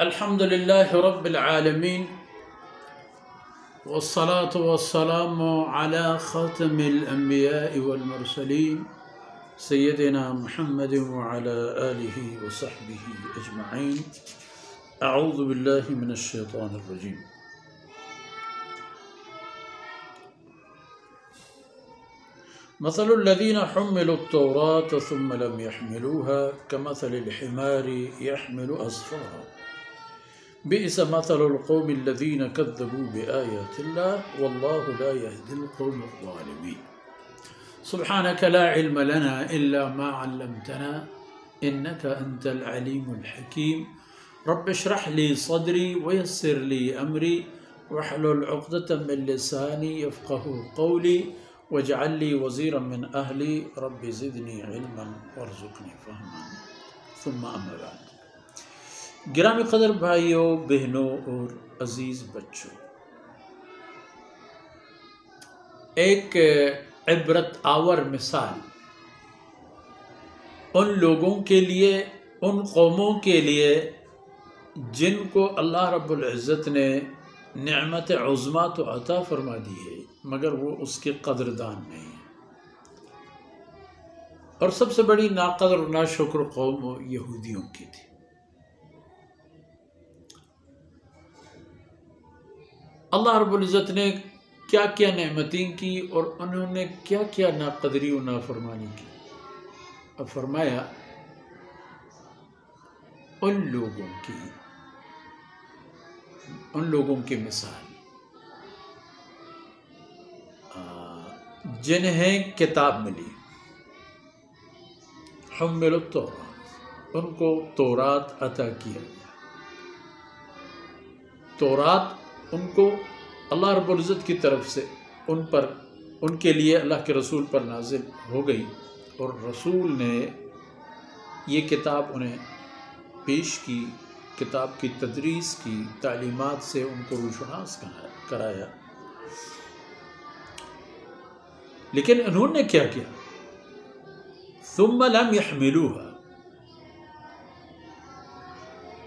الحمد لله رب العالمين والصلاة والسلام على خاتم الأنبياء والمرسلين سيدنا محمد وعلى آله وصحبه أجمعين. أعوذ بالله من الشيطان الرجيم. مثل الذين حملوا التوراة ثم لم يحملوها كمثل الحمار يحمل أسفارا بئس مثل القوم الذين كذبوا بآيات الله والله لا يهدي القوم الظالمين. سبحانك لا علم لنا إلا ما علمتنا إنك أنت العليم الحكيم. رب اشرح لي صدري ويسر لي أمري واحلل عقدة من لساني يفقه قولي واجعل لي وزيرا من أهلي رب زدني علما وارزقني فهما ثم أما بعد. گرامی قدر بھائیوں، بہنوں اور عزیز بچوں، ایک عبرت آور مثال ان لوگوں کے لیے، ان قوموں کے لیے جن کو اللہ رب العزت نے نعمت عظمیٰ تو عطا فرما دی ہے مگر وہ اس کے قدردان نہیں ہیں، اور سب سے بڑی ناقدر اور ناشکر قوم یہودیوں کی تھی. اللہ رب العزت نے کیا کیا نعمتیں کی اور انہوں نے کیا کیا ناقدری و نافرمانی کی. اب فرمایا ان لوگوں کی مثال جنہیں کتاب ملی، حمل التوراۃ، ان کو تورات عطا کیا گیا. تورات ان کو اللہ رب العزت کی طرف سے ان کے لیے اللہ کے رسول پر نازل ہو گئی، اور رسول نے یہ کتاب انہیں پیش کی، کتاب کی تدریس کی، تعلیمات سے ان کو روشناس کرایا. لیکن انہوں نے کیا کیا؟ ثم لم يحملوها،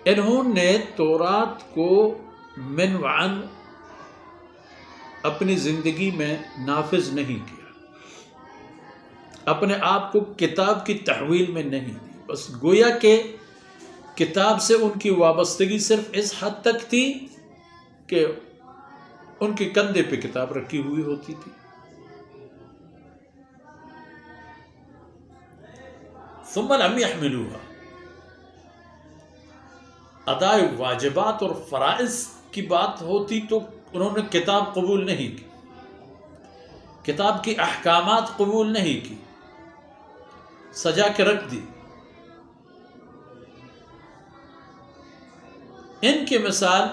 انہوں نے تورات کو من وعن اپنی زندگی میں نافذ نہیں کیا، اپنے آپ کو کتاب کی تحویل میں نہیں دی. بس گویا کہ کتاب سے ان کی وابستگی صرف اس حد تک تھی کہ ان کے کندھے پہ کتاب رکھی ہوئی ہوتی تھی. ثم لم يحملوها، ادائے واجبات اور فرائض کی بات ہوتی تو انہوں نے کتاب قبول نہیں کی، کتاب کی احکامات قبول نہیں کی، سجا کے رکھ دی. ان کی مثال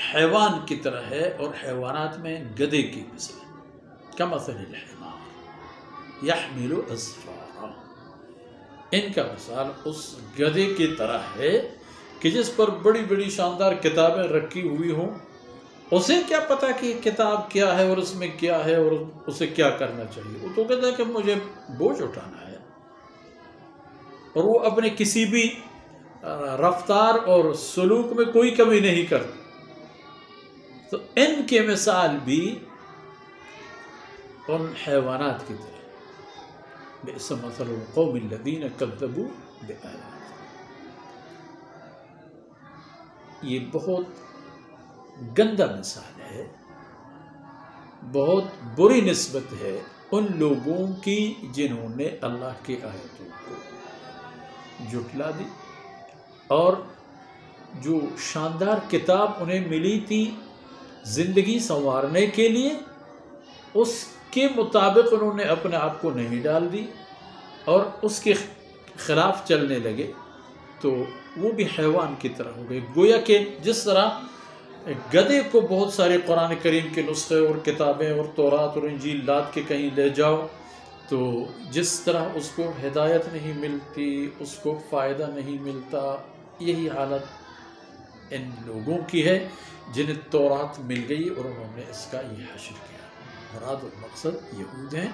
حیوان کی طرح ہے، اور حیوانات میں گدھے کی مثال کمثل الحمار یحمل اسفارا، ان کا مثال اس گدھے کی طرح ہے کہ جس پر بڑی بڑی شاندار کتابیں رکھی ہوئی ہوں. اسے کیا پتا کہ کتاب کیا ہے اور اس میں کیا ہے اور اسے کیا کرنا چاہیے. وہ تو کہتا ہے کہ مجھے بوجھ اٹھانا ہے، اور وہ اپنے کسی بھی رفتار اور سلوک میں کوئی کمی نہیں کرتا. تو ان کی مثال بھی ان حیوانات کی طرح، بئس مثل القوم الذین کذبوا بآیات. یہ بہت گندا مثال ہے، بہت بری نسبت ہے ان لوگوں کی جنہوں نے اللہ کی آیتوں کو جھٹلا دی، اور جو شاندار کتاب انہیں ملی تھی زندگی سنوارنے کے لیے، اس کے مطابق انہوں نے اپنے آپ کو نہیں ڈال دی اور اس کے خلاف چلنے لگے، تو وہ بھی حیوان کی طرح ہو گئے. گویا کہ جس طرح گدھے کو بہت سارے قرآن کریم کے نسخے اور کتابیں اور تورات اور انجیل لاد کے کہیں لے جاؤ، تو جس طرح اس کو ہدایت نہیں ملتی، اس کو فائدہ نہیں ملتا، یہی حالت ان لوگوں کی ہے جنہیں تورات مل گئی اور انہوں نے اس کا یہ حشر کیا. مراد اور مقصد یہود ہیں،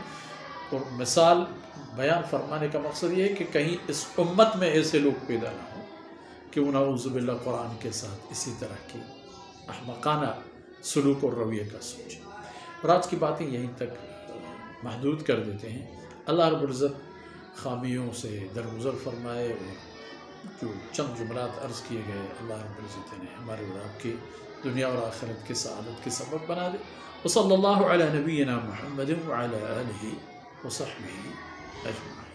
اور مثال بیان فرمانے کا مقصد یہ ہے کہ کہیں اس امت میں ایسے لوگ پیدا نہ ہوں کہ وہ نعوذ باللہ قرآن کے ساتھ اسی طرح کی احمقانہ سلوک اور رویے کا سوچیں۔ اور آج کی باتیں یہیں تک محدود کر دیتے ہیں۔ اللہ رب العزت خامیوں سے درگزر فرمائے، اور جو چند جملات عرض کیے گئے اللہ رب العزت نے ہمارے اور آپ کی دنیا اور آخرت کی سعادت کے سبب بنا دے۔ وصلی اللہ علی نبینا محمد وعلی آلہ وصحبہ اجمعین۔